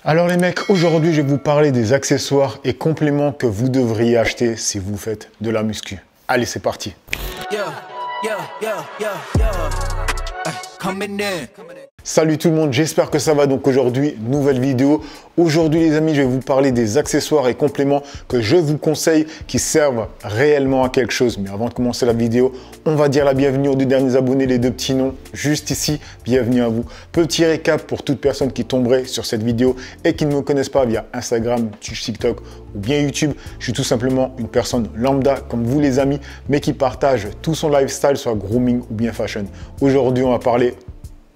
Alors les mecs, aujourd'hui je vais vous parler des accessoires et compléments que vous devriez acheter si vous faites de la muscu. Allez, c'est parti. Salut tout le monde, j'espère que ça va. Donc aujourd'hui, nouvelle vidéo. Aujourd'hui les amis, je vais vous parler des accessoires et compléments que je vous conseille qui servent réellement à quelque chose. Mais avant de commencer la vidéo, on va dire la bienvenue aux deux derniers abonnés, les deux petits noms juste ici. Bienvenue à vous. Petit récap pour toute personne qui tomberait sur cette vidéo et qui ne me connaissent pas via Instagram, Twitch, TikTok ou bien YouTube. Je suis tout simplement une personne lambda comme vous les amis, mais qui partage tout son lifestyle, soit grooming ou bien fashion. Aujourd'hui, on va parler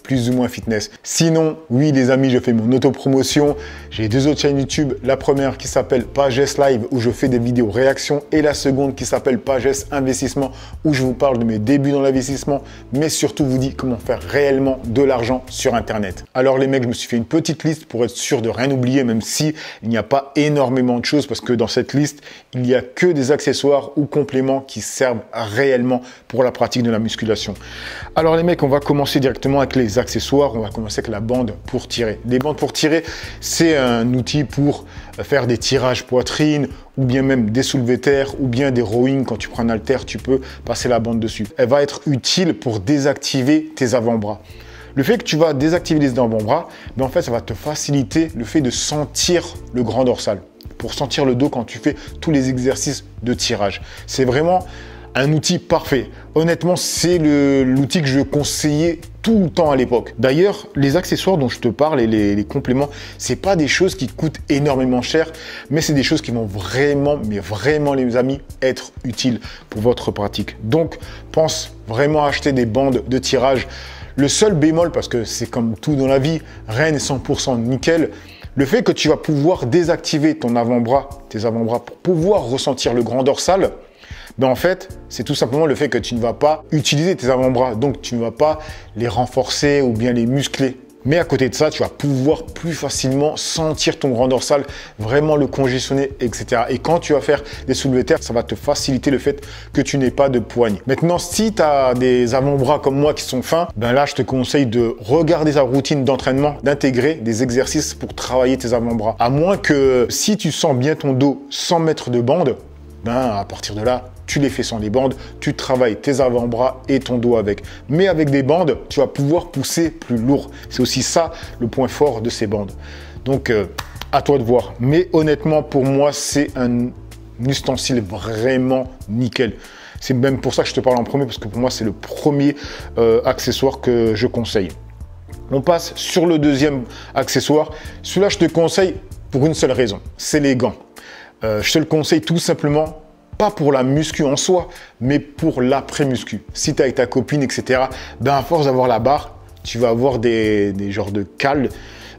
plus ou moins fitness. Sinon, oui les amis, je fais mon autopromotion. J'ai deux autres chaînes YouTube. La première qui s'appelle Pages Live où je fais des vidéos réactions et la seconde qui s'appelle Pages Investissement où je vous parle de mes débuts dans l'investissement, mais surtout vous dis comment faire réellement de l'argent sur Internet. Alors les mecs, je me suis fait une petite liste pour être sûr de rien oublier, même si il n'y a pas énormément de choses parce que dans cette liste, il n'y a que des accessoires ou compléments qui servent réellement pour la pratique de la musculation. Alors les mecs, on va commencer directement avec les accessoires. On va commencer avec la bande pour tirer. Les bandes pour tirer, c'est un outil pour faire des tirages poitrine ou bien même des soulevés terre ou bien des rowing. Quand tu prends un haltère, tu peux passer la bande dessus. Elle va être utile pour désactiver tes avant-bras. Le fait que tu vas désactiver les avant-bras, en fait, ça va te faciliter le fait de sentir le grand dorsal, pour sentir le dos quand tu fais tous les exercices de tirage. C'est vraiment un outil parfait. Honnêtement, c'est l'outil que je conseillais tout le temps à l'époque. D'ailleurs, les accessoires dont je te parle et les compléments, c'est pas des choses qui coûtent énormément cher, mais c'est des choses qui vont vraiment, mais vraiment les amis, être utiles pour votre pratique. Donc, pense vraiment à acheter des bandes de tirage. Le seul bémol, parce que c'est comme tout dans la vie, rien n'est 100% nickel. Le fait que tu vas pouvoir désactiver ton avant-bras, tes avant-bras, pour pouvoir ressentir le grand dorsal, en fait, c'est tout simplement le fait que tu ne vas pas utiliser tes avant-bras. Donc, tu ne vas pas les renforcer ou bien les muscler. Mais à côté de ça, tu vas pouvoir plus facilement sentir ton grand dorsal, vraiment le congestionner, etc. Et quand tu vas faire des soulevés terre, ça va te faciliter le fait que tu n'aies pas de poigne. Maintenant, si tu as des avant-bras comme moi qui sont fins, là, je te conseille de regarder ta routine d'entraînement, d'intégrer des exercices pour travailler tes avant-bras. À moins que si tu sens bien ton dos sans mettre de bande, à partir de là, tu les fais sans les bandes, tu travailles tes avant-bras et ton dos avec. Mais avec des bandes, tu vas pouvoir pousser plus lourd. C'est aussi ça le point fort de ces bandes. Donc, à toi de voir. Mais honnêtement, pour moi, c'est un ustensile vraiment nickel. C'est même pour ça que je te parle en premier, parce que pour moi, c'est le premier accessoire que je conseille. On passe sur le deuxième accessoire. Celui-là, je te conseille pour une seule raison, c'est les gants. Je te le conseille tout simplement, pas pour la muscu en soi, mais pour l'après-muscu. Si tu es avec ta copine, etc., à force d'avoir la barre, tu vas avoir des genres de cales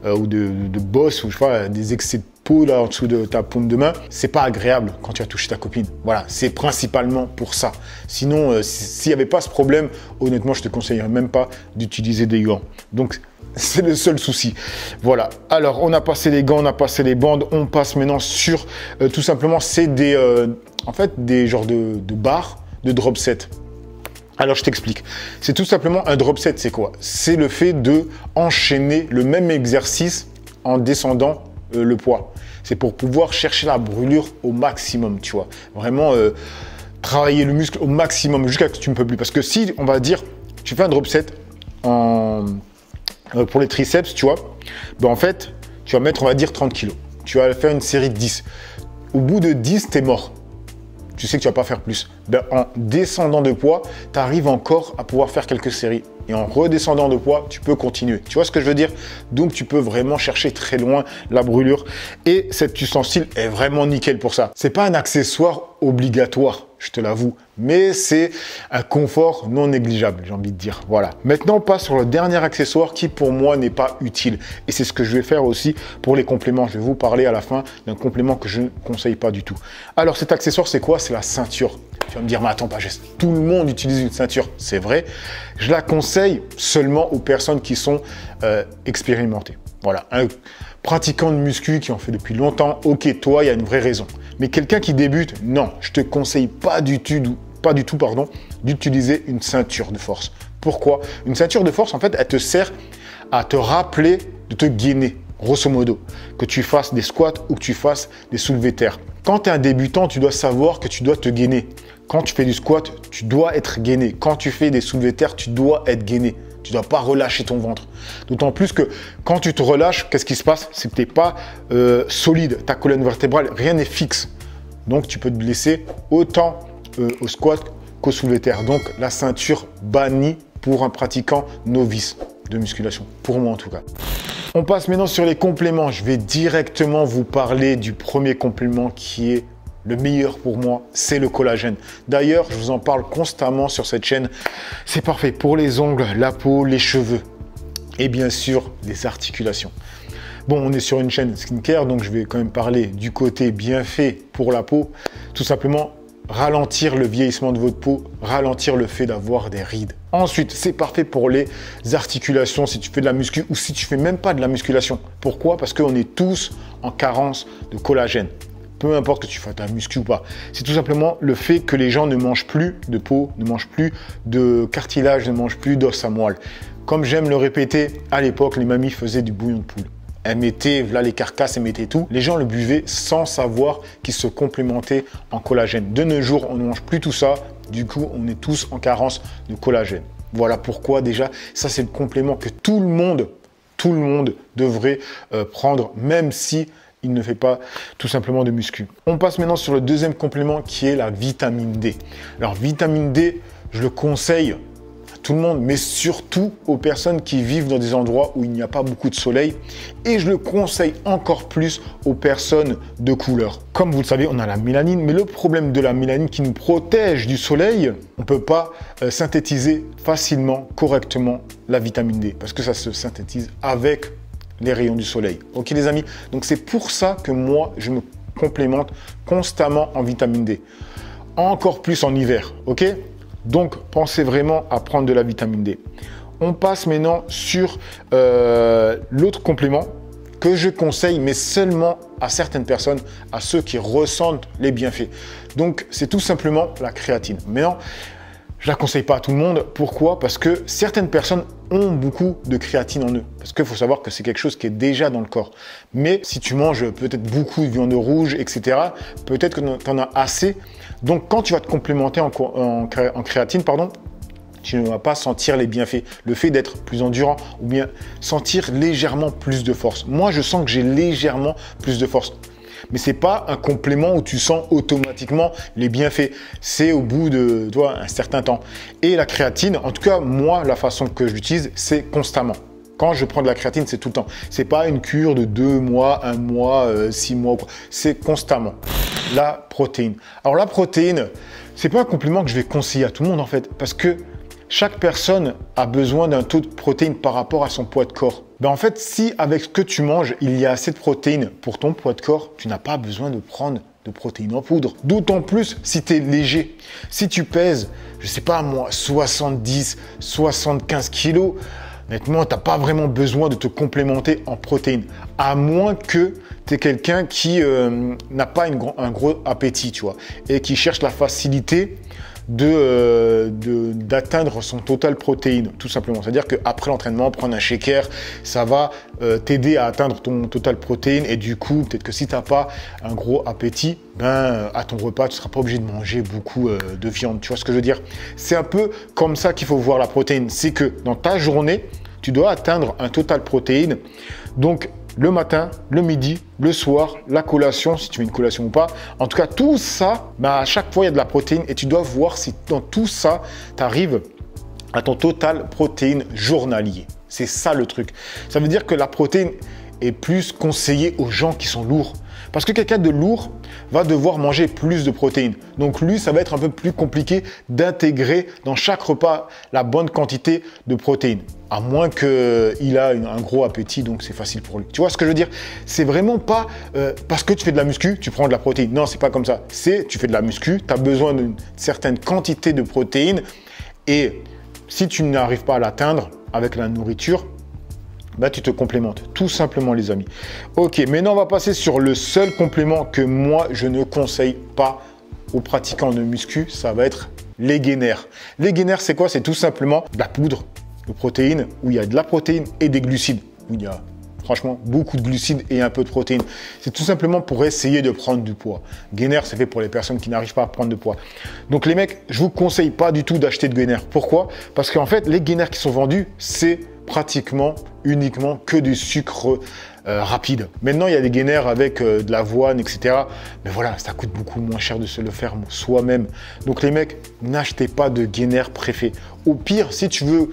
ou de bosses ou je sais pas, des excès de peau là en dessous de ta paume de main. C'est pas agréable quand tu vas toucher ta copine. Voilà, c'est principalement pour ça. Sinon, s'il n'y avait pas ce problème, honnêtement, je te conseillerais même pas d'utiliser des gants. Donc, c'est le seul souci. Voilà. Alors, on a passé les gants, on a passé les bandes. On passe maintenant sur, tout simplement, c'est des genres de barres de drop set. Alors, je t'explique. C'est tout simplement un drop set, c'est quoi? C'est le fait de enchaîner le même exercice en descendant le poids. C'est pour pouvoir chercher la brûlure au maximum, tu vois. Vraiment, travailler le muscle au maximum jusqu'à ce que tu ne peux plus. Parce que si, on va dire, tu fais un drop set pour les triceps, tu vois, en fait, tu vas mettre, on va dire, 30 kg. Tu vas faire une série de 10. Au bout de 10, tu es mort. Tu sais que tu ne vas pas faire plus. En descendant de poids, tu arrives encore à pouvoir faire quelques séries. Et en redescendant de poids, tu peux continuer. Tu vois ce que je veux dire? Donc, tu peux vraiment chercher très loin la brûlure. Et cet ustensile est vraiment nickel pour ça. C'est pas un accessoire obligatoire, je te l'avoue. Mais c'est un confort non négligeable, j'ai envie de dire. Voilà. Maintenant, on passe sur le dernier accessoire qui, pour moi, n'est pas utile. Et c'est ce que je vais faire aussi pour les compléments. Je vais vous parler à la fin d'un complément que je ne conseille pas du tout. Alors, cet accessoire, c'est quoi? C'est la ceinture. Tu vas me dire, mais attends, Pages, tout le monde utilise une ceinture. C'est vrai. Je la conseille seulement aux personnes qui sont expérimentées. Voilà. Un pratiquant de muscu qui en fait depuis longtemps, ok, toi, il y a une vraie raison. Mais quelqu'un qui débute, non, je te conseille pas du tout, d'utiliser une ceinture de force. Pourquoi? Une ceinture de force, en fait, elle te sert à te rappeler de te gainer. grosso modo, que tu fasses des squats ou que tu fasses des soulevés terre. Quand tu es un débutant, tu dois savoir que tu dois te gainer. Quand tu fais du squat, tu dois être gainé. Quand tu fais des soulevés terre, tu dois être gainé. Tu ne dois pas relâcher ton ventre. D'autant plus que quand tu te relâches, qu'est-ce qui se passe? C'est que tu n'es pas solide. Ta colonne vertébrale, rien n'est fixe. Donc, tu peux te blesser autant au squat qu'au soulevé terre. Donc, la ceinture bannie pour un pratiquant novice de musculation. Pour moi, en tout cas. On passe maintenant sur les compléments. Je vais directement vous parler du premier complément qui est le meilleur pour moi, c'est le collagène. D'ailleurs, je vous en parle constamment sur cette chaîne. C'est parfait pour les ongles, la peau, les cheveux et bien sûr les articulations. Bon, on est sur une chaîne skincare, donc je vais quand même parler du côté bienfait pour la peau. Tout simplement, ralentir le vieillissement de votre peau, ralentir le fait d'avoir des rides. Ensuite, c'est parfait pour les articulations si tu fais de la muscu ou si tu fais même pas de la musculation. Pourquoi? Parce qu'on est tous en carence de collagène. Peu importe que tu fasses de la muscu ou pas. C'est tout simplement le fait que les gens ne mangent plus de peau, ne mangent plus de cartilage, ne mangent plus d'os à moelle. Comme j'aime le répéter, à l'époque, les mamies faisaient du bouillon de poule. Elles mettaient là les carcasses, elles mettaient tout. Les gens le buvaient sans savoir qu'ils se complémentaient en collagène. De nos jours, on ne mange plus tout ça. Du coup, on est tous en carence de collagène. Voilà pourquoi déjà, ça c'est le complément que tout le monde devrait prendre, même si il ne fait pas tout simplement de muscu. On passe maintenant sur le deuxième complément qui est la vitamine D. Alors, vitamine D, je le conseille à tout le monde, mais surtout aux personnes qui vivent dans des endroits où il n'y a pas beaucoup de soleil. Et je le conseille encore plus aux personnes de couleur. Comme vous le savez, on a la mélanine, mais le problème de la mélanine qui nous protège du soleil, on ne peut pas synthétiser facilement, correctement la vitamine D parce que ça se synthétise avec les rayons du soleil. Ok les amis? Donc c'est pour ça que moi, je me complémente constamment en vitamine D. Encore plus en hiver. Ok? Donc pensez vraiment à prendre de la vitamine D. On passe maintenant sur l'autre complément que je conseille, mais seulement à certaines personnes, à ceux qui ressentent les bienfaits. Donc c'est tout simplement la créatine. Maintenant, je ne la conseille pas à tout le monde. Pourquoi? Parce que certaines personnes ont beaucoup de créatine en eux. Parce qu'il faut savoir que c'est quelque chose qui est déjà dans le corps. Mais si tu manges peut-être beaucoup de viande rouge, etc., peut-être que tu en as assez. Donc, quand tu vas te complémenter en créatine, tu ne vas pas sentir les bienfaits. Le fait d'être plus endurant ou bien sentir légèrement plus de force. Moi, je sens que j'ai légèrement plus de force. Mais ce n'est pas un complément où tu sens automatiquement les bienfaits. C'est au bout de un certain temps. Et la créatine, en tout cas, moi, la façon que je l'utilise, c'est constamment. Quand je prends de la créatine, c'est tout le temps. Ce n'est pas une cure de 2 mois, 1 mois, 6 mois. C'est constamment. La protéine. Alors la protéine, ce n'est pas un complément que je vais conseiller à tout le monde en fait. Parce que chaque personne a besoin d'un taux de protéines par rapport à son poids de corps. En fait, si avec ce que tu manges, il y a assez de protéines pour ton poids de corps, tu n'as pas besoin de prendre de protéines en poudre. D'autant plus si tu es léger. Si tu pèses, je ne sais pas moi, 70, 75 kilos, honnêtement, tu n'as pas vraiment besoin de te complémenter en protéines. À moins que tu es quelqu'un qui n'a pas un gros appétit, tu vois, et qui cherche la facilité d'atteindre son total protéine, tout simplement. C'est-à-dire qu'après l'entraînement, prendre un shaker, ça va t'aider à atteindre ton total protéine et du coup, peut-être que si tu n'as pas un gros appétit, à ton repas, tu ne seras pas obligé de manger beaucoup de viande. Tu vois ce que je veux dire? C'est un peu comme ça qu'il faut voir la protéine. C'est que dans ta journée, tu dois atteindre un total protéine. Donc, le matin, le midi, le soir, la collation, si tu fais une collation ou pas. En tout cas, tout ça, à chaque fois, il y a de la protéine et tu dois voir si dans tout ça, tu arrives à ton total protéine journalier. C'est ça le truc. Ça veut dire que la protéine est plus conseillée aux gens qui sont lourds. Parce que quelqu'un de lourd va devoir manger plus de protéines. Donc lui, ça va être un peu plus compliqué d'intégrer dans chaque repas la bonne quantité de protéines. À moins qu'il a un gros appétit, donc c'est facile pour lui. Tu vois ce que je veux dire? C'est vraiment pas parce que tu fais de la muscu, tu prends de la protéine. Non, c'est pas comme ça. C'est tu fais de la muscu, tu as besoin d'une certaine quantité de protéines. Et si tu n'arrives pas à l'atteindre avec la nourriture, tu te complémentes, tout simplement les amis. Ok, maintenant on va passer sur le seul complément que moi je ne conseille pas aux pratiquants de muscu, ça va être les gainers. Les gainers c'est quoi? C'est tout simplement de la poudre de protéines où il y a de la protéine et des glucides, où il y a Franchement, beaucoup de glucides et un peu de protéines. C'est tout simplement pour essayer de prendre du poids. Gainer, c'est fait pour les personnes qui n'arrivent pas à prendre de poids. Donc les mecs, je vous conseille pas du tout d'acheter de gainer. Pourquoi? Parce qu'en fait, les gainers qui sont vendus, c'est pratiquement uniquement que du sucre rapide. Maintenant, il y a des gainers avec de l'avoine, etc. Mais voilà, ça coûte beaucoup moins cher de se le faire soi-même. Donc les mecs, n'achetez pas de gainer préfet. Au pire, si tu veux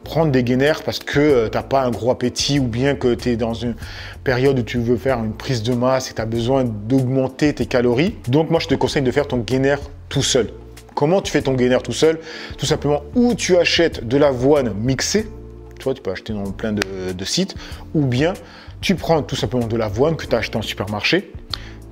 prendre des gainers parce que tu n'as pas un gros appétit ou bien que tu es dans une période où tu veux faire une prise de masse et tu as besoin d'augmenter tes calories. Donc moi, je te conseille de faire ton gainer tout seul. Comment tu fais ton gainer tout seul? Tout simplement, ou tu achètes de l'avoine mixée, tu vois, tu peux acheter dans plein de sites, ou bien tu prends tout simplement de l'avoine que tu as acheté en supermarché,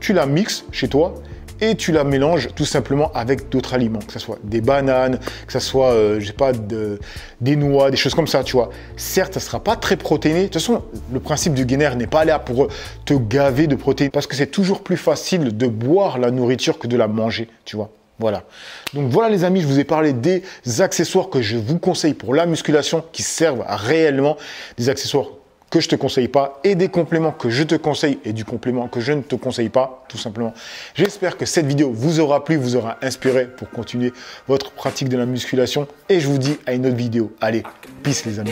tu la mixes chez toi et tu la mélanges tout simplement avec d'autres aliments, que ce soit des bananes, que ce soit, je sais pas, des noix, des choses comme ça, tu vois. Certes, ça ne sera pas très protéiné. De toute façon, le principe du gainer n'est pas là pour te gaver de protéines, parce que c'est toujours plus facile de boire la nourriture que de la manger, tu vois. Voilà. Donc voilà les amis, je vous ai parlé des accessoires que je vous conseille pour la musculation qui servent réellement, des accessoires que je te conseille pas et des compléments que je te conseille et du complément que je ne te conseille pas, tout simplement. J'espère que cette vidéo vous aura plu, vous aura inspiré pour continuer votre pratique de la musculation et je vous dis à une autre vidéo. Allez, peace les amis.